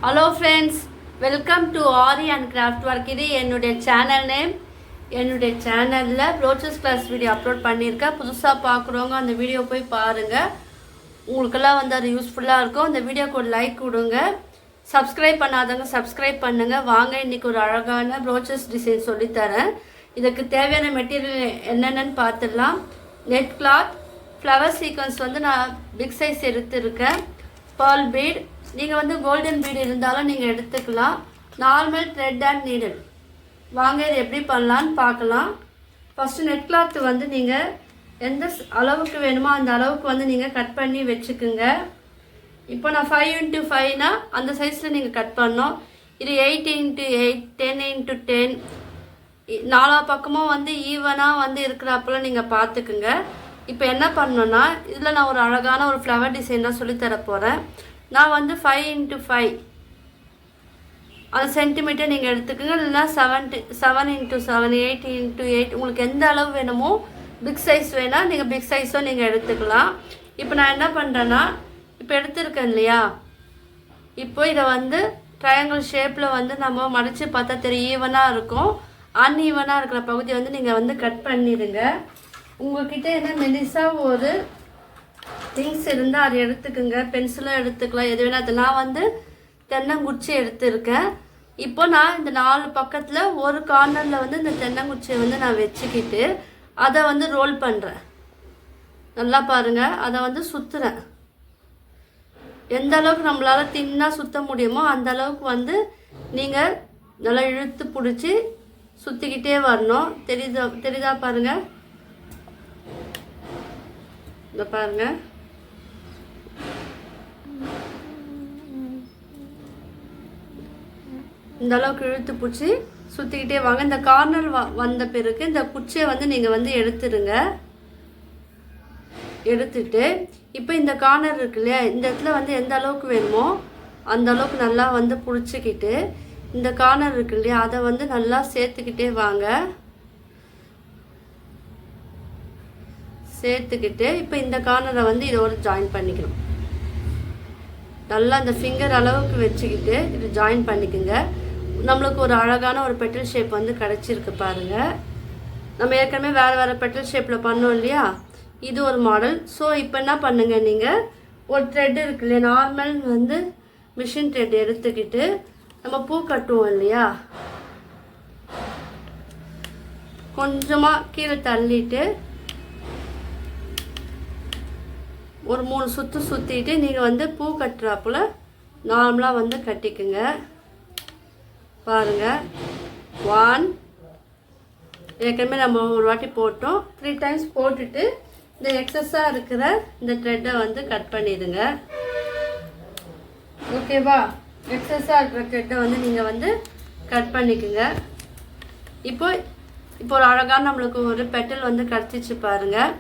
Hello friends, welcome to aari and craft work. இது என்னுடைய channel name. என்னுடைய சேனலில் ப்ரோச்சஸ் கிளாஸ் வீடியோ அப்லோட் பண்ணியிருக்கேன். புதுசாக பார்க்குறவங்க அந்த வீடியோ போய் பாருங்கள். உங்களுக்கெல்லாம் வந்து அது யூஸ்ஃபுல்லாக இருக்கும். அந்த வீடியோக்கு ஒரு லைக் கொடுங்க. சப்ஸ்கிரைப் பண்ணாதவங்க சப்ஸ்கிரைப் பண்ணுங்கள். வாங்க, இன்றைக்கி ஒரு அழகான ப்ரோச்சஸ் டிசைன் சொல்லித்தரேன். இதுக்கு தேவையான மெட்டீரியல் என்னென்னு பார்த்துடலாம். நெட் கிளாத், ஃப்ளவர் சீக்வன்ஸ் வந்து நான் பிக் சைஸ் எடுத்துருக்கேன். பேர்ல் பீட், நீங்கள் வந்து கோல்டன் பீட் இருந்தாலும் நீங்கள் எடுத்துக்கலாம். Normal thread and needle. வாங்க இது எப்படி பண்ணலான்னு பார்க்கலாம். ஃபஸ்ட்டு நெட் கிளாத்து வந்து நீங்கள் எந்த அளவுக்கு வேணுமோ அந்த அளவுக்கு வந்து நீங்கள் கட் பண்ணி வச்சுக்குங்க. இப்போ நான் 5x5னா அந்த சைஸில் நீங்கள் கட் பண்ணோம். இது 8x8, 10x10, நாலா பக்கமும் வந்து ஈவனாக வந்து இருக்கிறப்பெல்லாம் நீங்கள் பார்த்துக்குங்க. இப்போ என்ன பண்ணணுன்னா, இதில் நான் ஒரு அழகான ஒரு ஃப்ளவர் டிசைன் தான் சொல்லித்தர போகிறேன். நான் வந்து 5x5 அந்த சென்டிமீட்டர் நீங்கள் எடுத்துக்கோங்க. இல்லைன்னா 7x7, 8x8, உங்களுக்கு எந்த அளவு வேணுமோ, பிக் சைஸ் வேணால் நீங்கள் பிக் சைஸும் நீங்கள் எடுத்துக்கலாம். இப்போ நான் என்ன பண்ணுறேன்னா, இப்போ எடுத்துருக்கேன் இல்லையா, இப்போ இதை வந்து ட்ரையாங்கிள் ஷேப்பில் வந்து நம்ம மடித்து பார்த்தா தெரியும், ஈவனாக இருக்கும். அன்ஈவனாக இருக்கிற பகுதியை வந்து நீங்கள் வந்து கட் பண்ணிடுங்க. உங்கள்கிட்ட என்ன மெலிசாக ஒரு திங்ஸ் இருந்தால் அதை எடுத்துக்குங்க. பென்சிலும் எடுத்துக்கலாம், எது வேணால். அது நான் வந்து தென்னங்குச்சி எடுத்துருக்கேன். இப்போ நான் இந்த 4 பக்கத்தில் ஒரு கார்னரில் வந்து இந்த தென்னங்குச்சியை வந்து நான் வச்சுக்கிட்டு அதை வந்து ரோல் பண்ணுறேன். நல்லா பாருங்கள், அதை வந்து சுற்றுறேன். எந்த அளவுக்கு நம்மளால் தின்னாக சுற்ற முடியுமோ அந்த அளவுக்கு வந்து நீங்கள் நல்லா இழுத்து பிடிச்சி சுற்றிக்கிட்டே வரணும். தெரியுதா பாருங்கள், இந்த பாருங்கள். இந்த அளவுக்கு இழுத்து பிடிச்சி சுற்றிக்கிட்டே வாங்க. இந்த கார்னர் வந்த பிறகு இந்த குச்சியை வந்து நீங்கள் வந்து எடுத்துடுங்க. எடுத்துட்டு இப்போ இந்த கார்னர் இருக்கு இல்லையா, இந்த இடத்துல வந்து எந்த அளவுக்கு வேணுமோ அந்த அளவுக்கு நல்லா வந்து பிடிச்சிக்கிட்டு இந்த கார்னர் இருக்கு இல்லையா, அதை வந்து நல்லா சேர்த்துக்கிட்டே வாங்க. சேர்த்துக்கிட்டு இப்போ இந்த கார்னரை வந்து இதோட ஜாயின் பண்ணிக்கணும். நல்லா அந்த ஃபிங்கர் அளவுக்கு வச்சுக்கிட்டு இது ஜாயின் பண்ணிக்கோங்க. நம்மளுக்கு ஒரு அழகான ஒரு பெட்டல் ஷேப் வந்து கிடச்சிருக்கு பாருங்கள். நம்ம ஏற்கனவே வேறு பெட்டல் ஷேப்பில் பண்ணோம் இல்லையா, இது ஒரு மாடல். ஸோ இப்போ என்ன பண்ணுங்கள், நீங்கள் ஒரு த்ரெட் இருக்கு இல்லையா, நார்மல் வந்து மிஷின் த்ரெட் எடுத்துக்கிட்டு நம்ம பூ கட்டுவோம் இல்லையா, கொஞ்சமாக கீழே தள்ளிட்டு ஒரு 3 சுற்று சுற்றிட்டு நீங்கள் வந்து பூ கட்டுறாப்புல நார்மலாக வந்து கட்டிக்குங்க. பாருங்கள், 1, ஏற்கனவே நம்ம ஒரு வாட்டி போட்டோம், 3 டைம்ஸ் போட்டுட்டு இந்த எக்ஸஸாக இருக்கிற இந்த த்ரெட்டை வந்து கட் பண்ணிடுங்க. ஓகேவா? எக்ஸஸாக இருக்கிற த்ரெட்டை வந்து நீங்கள் வந்து கட் பண்ணிக்கோங்க. இப்போ ஒரு அழகான நம்மளுக்கு ஒரு பெட்டல் வந்து கிடச்சிச்சு பாருங்கள்.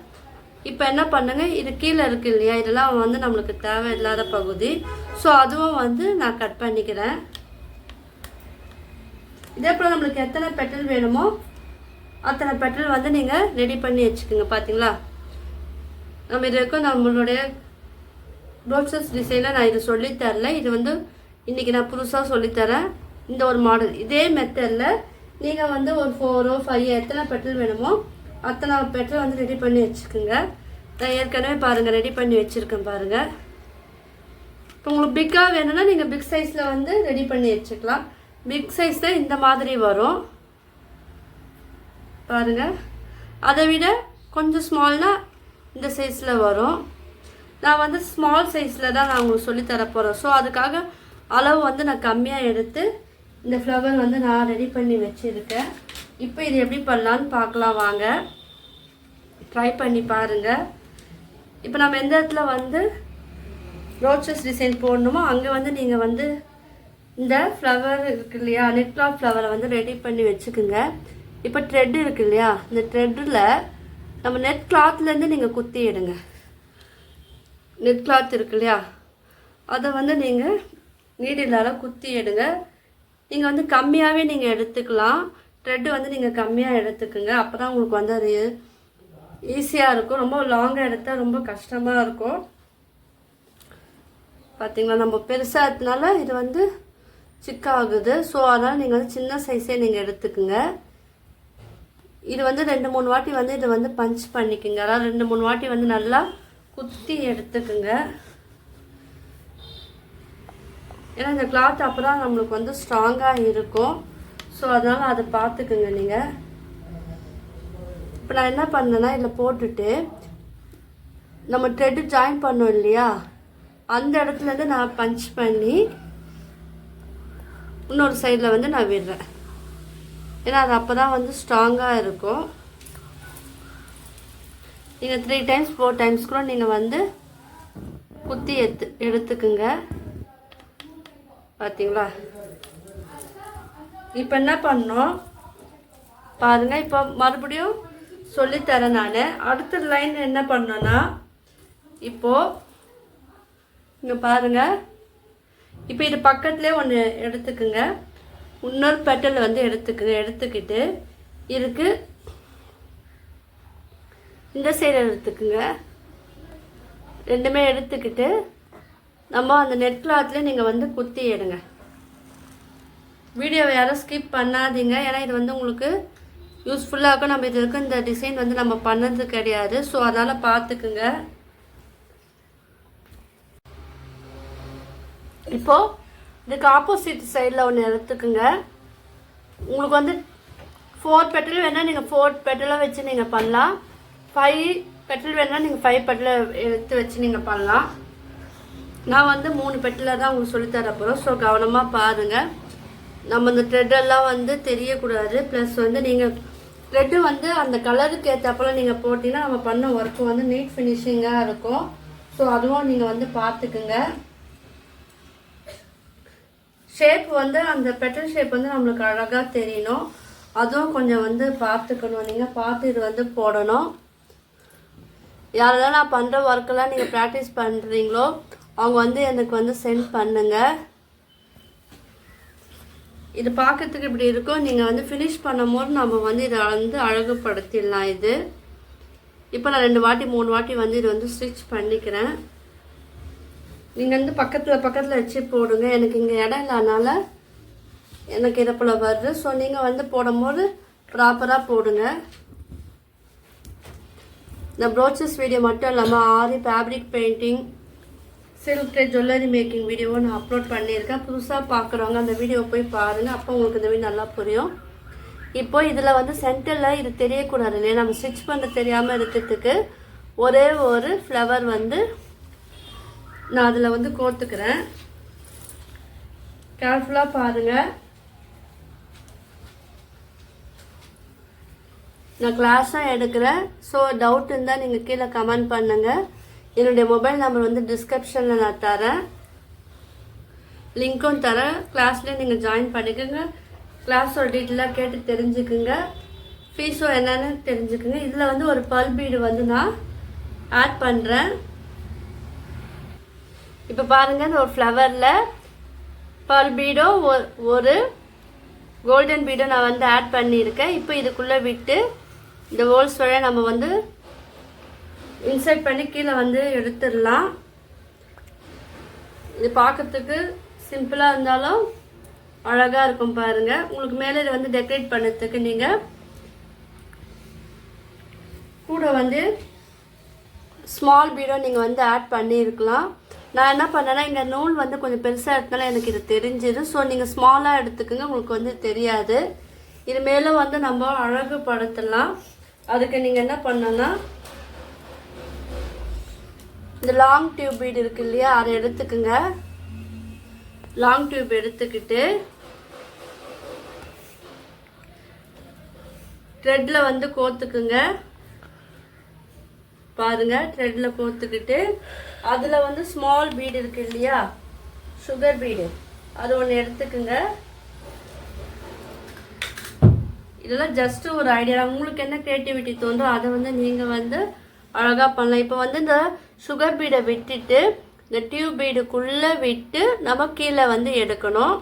இப்போ என்ன பண்ணுங்க, இது கீழே இருக்குது இல்லையா, இதெல்லாம் வந்து நம்மளுக்கு தேவையில்லாத பகுதி. ஸோ அதுவும் வந்து நான் கட் பண்ணிக்கிறேன். இதே போல் நம்மளுக்கு எத்தனை பெட்டல் வேணுமோ அத்தனை பெட்டல் வந்து நீங்கள் ரெடி பண்ணி வச்சுக்கோங்க. பார்த்தீங்களா, நம்ம இது வரைக்கும் நம்மளுடைய ப்ரோச்சஸ் டிசைனில் நான் இது சொல்லித்தரல. இது வந்து இன்றைக்கி நான் புதுசாக சொல்லித்தரேன். இந்த ஒரு மாடல் இதே மெத்தடில் நீங்கள் வந்து ஒரு 4 or 5 எத்தனை பெட்டல் வேணுமோ அத்தனை பெட்டல் வந்து ரெடி பண்ணி வச்சுக்கோங்க. நான் ஏற்கனவே பாருங்கள் ரெடி பண்ணி வச்சுருக்கேன் பாருங்கள். இப்போ உங்களுக்கு பிக்காக வேணும்னா நீங்கள் பிக் சைஸில் வந்து ரெடி பண்ணி வச்சுக்கலாம். பிக் சைஸ் தான் இந்த மாதிரி வரும் பாருங்கள். அதை விட கொஞ்சம் ஸ்மால்னால் இந்த சைஸில் வரும். நான் வந்து ஸ்மால் சைஸில் தான் நான் உங்களுக்கு சொல்லித்தர போகிறேன். ஸோ அதுக்காக அளவு வந்து நான் கம்மியாக எடுத்து இந்த ஃப்ளவர் வந்து நான் ரெடி பண்ணி வச்சுருக்கேன். இப்போ இது எப்படி பண்ணலான்னு பார்க்கலாம் வாங்க. ட்ரை பண்ணி பாருங்கள். இப்போ நம்ம எந்த இடத்துல வந்து ப்ரோச்சஸ் டிசைன் போடணுமோ அங்கே வந்து நீங்கள் வந்து இந்த ஃப்ளவர் இருக்கு இல்லையா, நெட் கிளாத் ஃப்ளவரை வந்து ரெடி பண்ணி வச்சுக்குங்க. இப்போ த்ரெட் இருக்கு இல்லையா, இந்த த்ரெட்டில் நம்ம நெட் கிளாத்லேருந்து நீங்கள் குத்தி எடுங்க. நெட் கிளாத் இருக்கு இல்லையா, அதை வந்து நீங்கள் நீடிலால் குத்தி எடுங்க. நீங்கள் வந்து கம்மியாகவே நீங்கள் எடுத்துக்கலாம். த்ரெட்டு வந்து நீங்கள் கம்மியாக எடுத்துக்குங்க. அப்போ தான் உங்களுக்கு வந்து அது ஈஸியாக இருக்கும். ரொம்ப லாங்காக எடுத்தால் ரொம்ப கஷ்டமாக இருக்கும். பார்த்திங்களா, நம்ம பெருசாக எடுத்தனால இது வந்து சிக்காகுது. ஸோ அதனால் நீங்கள் வந்து சின்ன சைஸே நீங்கள் எடுத்துக்குங்க. இது வந்து 2-3 வாட்டி வந்து இதை வந்து பஞ்ச் பண்ணிக்கோங்க. அதாவது 2-3 வாட்டி வந்து நல்லா குத்தி எடுத்துக்குங்க. ஏன்னா இந்த கிளாத் அப்போ தான் நம்மளுக்கு வந்து ஸ்ட்ராங்காக இருக்கும். ஸோ அதனால் அதை பார்த்துக்குங்க நீங்கள். இப்போ நான் என்ன பண்ணேன்னா இதில் போட்டுட்டு நம்ம த்ரெட்டு ஜாயின் பண்ணோம் இல்லையா, அந்த இடத்துலேருந்து நான் பஞ்ச் பண்ணி இன்னொரு சைடில் வந்து நான் விடுறேன். ஏன்னா அது அப்போ தான் வந்து ஸ்ட்ராங்காக இருக்கும். நீங்கள் 3 டைம்ஸ் 4 டைம்ஸ் கூட நீங்கள் வந்து குத்தி எடுத்துக்குங்க. பார்த்தீங்களா? இப்போ என்ன பண்ணோம் பாருங்கள். இப்போ மறுபடியும் சொல்லித்தரேன் நான். அடுத்த லைன் என்ன பண்ணோன்னா, இப்போது இங்கே பாருங்கள். இப்போ இது பக்கத்துலேயே ஒன்று எடுத்துக்குங்க. இன்னொரு பெட்டல் வந்து எடுத்துக்கிட்டு இதுக்கு இந்த சைடு எடுத்துக்குங்க. ரெண்டுமே எடுத்துக்கிட்டு நம்ம அந்த நெட் கிளாத்லேயே நீங்கள் வந்து குத்தி எடுங்க. வீடியோவை யாரும் ஸ்கிப் பண்ணாதீங்க. ஏன்னா இது வந்து உங்களுக்கு யூஸ்ஃபுல்லாக இருக்கும். நம்ம இது இருக்க இந்த டிசைன் வந்து நம்ம பண்ணது கிடையாது. ஸோ அதனால் பார்த்துக்குங்க. இப்போது இதுக்கு ஆப்போசிட் சைடில் ஒன்று எடுத்துக்குங்க. உங்களுக்கு வந்து 4 பெட்டல் வேணால் நீங்கள் 4 பெட்டலாக வச்சு நீங்கள் பண்ணலாம். 5 பெட்டல் வேணால் நீங்கள் 5 பெட்டலை எடுத்து வச்சு நீங்கள் பண்ணலாம். நான் வந்து 3 பெட்டலில் தான் உங்களுக்கு சொல்லித்தர போகிறோம். ஸோ கவனமாக பாருங்கள். நம்ம இந்த த்ரெட்டெல்லாம் வந்து தெரியக்கூடாது. ப்ளஸ் வந்து நீங்கள் த்ரெட்டு வந்து அந்த கலருக்கு ஏற்றப்போல் நீங்கள் போட்டிங்கன்னா நம்ம பண்ண ஒர்க்கு வந்து நீட் ஃபினிஷிங்காக இருக்கும். ஸோ அதுவும் நீங்கள் வந்து பார்த்துக்குங்க. ஷேப் வந்து அந்த பெட்டல் ஷேப் வந்து நம்மளுக்கு அழகாக தெரியணும். அதுவும் கொஞ்சம் வந்து பார்த்துக்கணும். நீங்கள் பார்த்து இது வந்து போடணும். யாரெல்லாம் நான் பண்ணுற ஒர்க்கெல்லாம் நீங்கள் ப்ராக்டிஸ் பண்ணுறீங்களோ அவங்க வந்து எனக்கு வந்து சென்ட் பண்ணுங்கள். இது பார்க்கறதுக்கு இப்படி இருக்கும். நீங்கள் வந்து ஃபினிஷ் பண்ணும் போது நம்ம வந்து இதை வந்து அழகுபடுத்திடலாம். இது இப்போ நான் 2 வாட்டி 3 வாட்டி வந்து இது வந்து ஸ்டிச் பண்ணிக்கிறேன். நீங்கள் வந்து பக்கத்தில் வச்சு போடுங்க. எனக்கு இங்கே இடம் இல்லாதனால எனக்கு இதை போல் வருது. ஸோ நீங்கள் வந்து போடும்போது ப்ராப்பராக போடுங்க. இந்த ப்ரோச்சஸ் வீடியோ மட்டும் இல்லாமல் aari fabric painting, silk thread jewellery making வீடியோவை நான் அப்லோட் பண்ணியிருக்கேன். புதுசாக பார்க்குறவங்க அந்த வீடியோவை போய் பாருங்கள். அப்போ உங்களுக்கு இந்த வீடியோ நல்லா புரியும். இப்போ இதில் வந்து சென்டரில் இது தெரியக்கூடாது இல்லையா, நம்ம ஸ்டிச் பண்ண தெரியாமல் இருக்கிறதுக்கு ஒரே ஒரு ஃப்ளவர் வந்து நான் அதில் வந்து கோர்த்துக்கிறேன். கேர்ஃபுல்லாக பாருங்கள். நான் கிளாஸாக எடுக்கிறேன். ஸோ டவுட் இருந்தால் நீங்கள் கீழே கமெண்ட் பண்ணுங்கள். என்னுடைய மொபைல் நம்பர் வந்து டிஸ்கிரிப்ஷனில் நான் தரேன், லிங்க்கும் தரேன். கிளாஸ்லேயே நீங்கள் ஜாயின் பண்ணிக்கோங்க. கிளாஸோட டீட்டெயிலாக கேட்டு தெரிஞ்சுக்குங்க. ஃபீஸும் என்னென்னு தெரிஞ்சுக்குங்க. இதில் வந்து ஒரு பல் பீடு வந்து நான் ஆட் பண்ணுறேன். இப்போ பாருங்கள், இந்த ஒரு ஃப்ளவரில் பல் பீடோ ஒரு கோல்டன் பீடோ நான் வந்து ஆட் பண்ணியிருக்கேன். இப்போ இதுக்குள்ளே விட்டு இந்த ஹோல்ஸ் வழியாக நம்ம வந்து இன்சர்ட் பண்ணி கீழே வந்து எடுத்துடலாம். இது பார்க்கறதுக்கு சிம்பிளாக இருந்தாலும் அழகாக இருக்கும் பாருங்கள். உங்களுக்கு மேலே இதை வந்து டெக்கரேட் பண்ணுறதுக்கு நீங்கள் கூட வந்து ஸ்மால் பீடோ நீங்கள் வந்து ஆட் பண்ணியிருக்கலாம். நான் என்ன பண்ணேன்னா இங்கே நூல் வந்து கொஞ்சம் பெருசாக எடுத்தனால எனக்கு இது தெரிஞ்சுது. ஸோ நீங்கள் ஸ்மாலாக எடுத்துக்கோங்க, உங்களுக்கு வந்து தெரியாது. இது மேலே வந்து நம்ம அழகுபடுத்தலாம். அதுக்கு நீங்கள் என்ன பண்ணலாம், இந்த லாங் டியூப் பீட் இருக்கு இல்லையா, அதை எடுத்துக்குங்க. லாங் டியூப் எடுத்துக்கிட்டு த்ரெட்டில் வந்து கோர்த்துக்குங்க. பாருங்கள், த்ரெட்டில் கோர்த்துக்கிட்டு அதில் வந்து ஸ்மால் பீடு இருக்கு இல்லையா, சுகர் பீடு, அது ஒன்று எடுத்துக்குங்க. இதெல்லாம் ஜஸ்ட்டு ஒரு ஐடியா. உங்களுக்கு என்ன க்ரியேட்டிவிட்டி தோன்றோ அதை வந்து நீங்கள் வந்து அழகாக பண்ணலாம். இப்போ வந்து இந்த சுகர் பீடை விட்டுட்டு இந்த டியூப் பீடுக்குள்ளே விட்டு நம்ம கீழே வந்து எடுக்கணும்.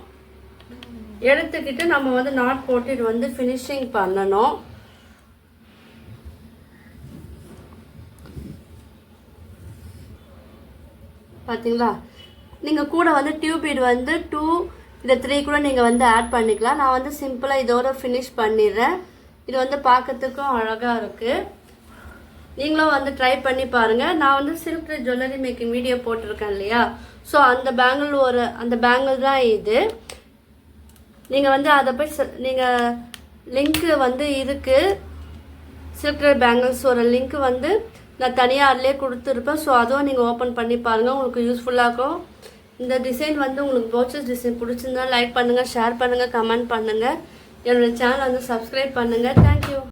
எடுத்துக்கிட்டு நம்ம வந்து நாட் போட்டு இது வந்து ஃபினிஷிங் பண்ணணும். பார்த்தீங்களா? நீங்கள் கூட வந்து டியூப் பீடு வந்து 2 இந்த 3 கூட நீங்கள் வந்து ஆட் பண்ணிக்கலாம். நான் வந்து சிம்பிளாக இதோட ஃபினிஷ் பண்ணிடுறேன். இது வந்து பார்க்கறதுக்கும் அழகாக இருக்குது. நீங்களும் வந்து ட்ரை பண்ணி பாருங்கள். நான் வந்து சில்க் ஜுவல்லரி மேக்கிங் வீடியோ போட்டிருக்கேன் இல்லையா, ஸோ அந்த பேங்கிள் தான் இது. நீங்கள் வந்து அதை போய் நீங்கள் லிங்க்கு வந்து இருக்குது, சில்க் பேங்கிள்ஸ் ஒரு லிங்க் வந்து நான் தனியாக அதிலே கொடுத்துருப்பேன். ஸோ அதுவும் நீங்கள் ஓப்பன் பண்ணி பாருங்கள், உங்களுக்கு யூஸ்ஃபுல்லாக இருக்கும். இந்த டிசைன் வந்து உங்களுக்கு ப்ரோச்சஸ் டிசைன் பிடிச்சிருந்தா லைக் பண்ணுங்கள், ஷேர் பண்ணுங்கள், கமெண்ட் பண்ணுங்கள். என்னோடய சேனல் வந்து சப்ஸ்கிரைப் பண்ணுங்கள். தேங்க்யூ.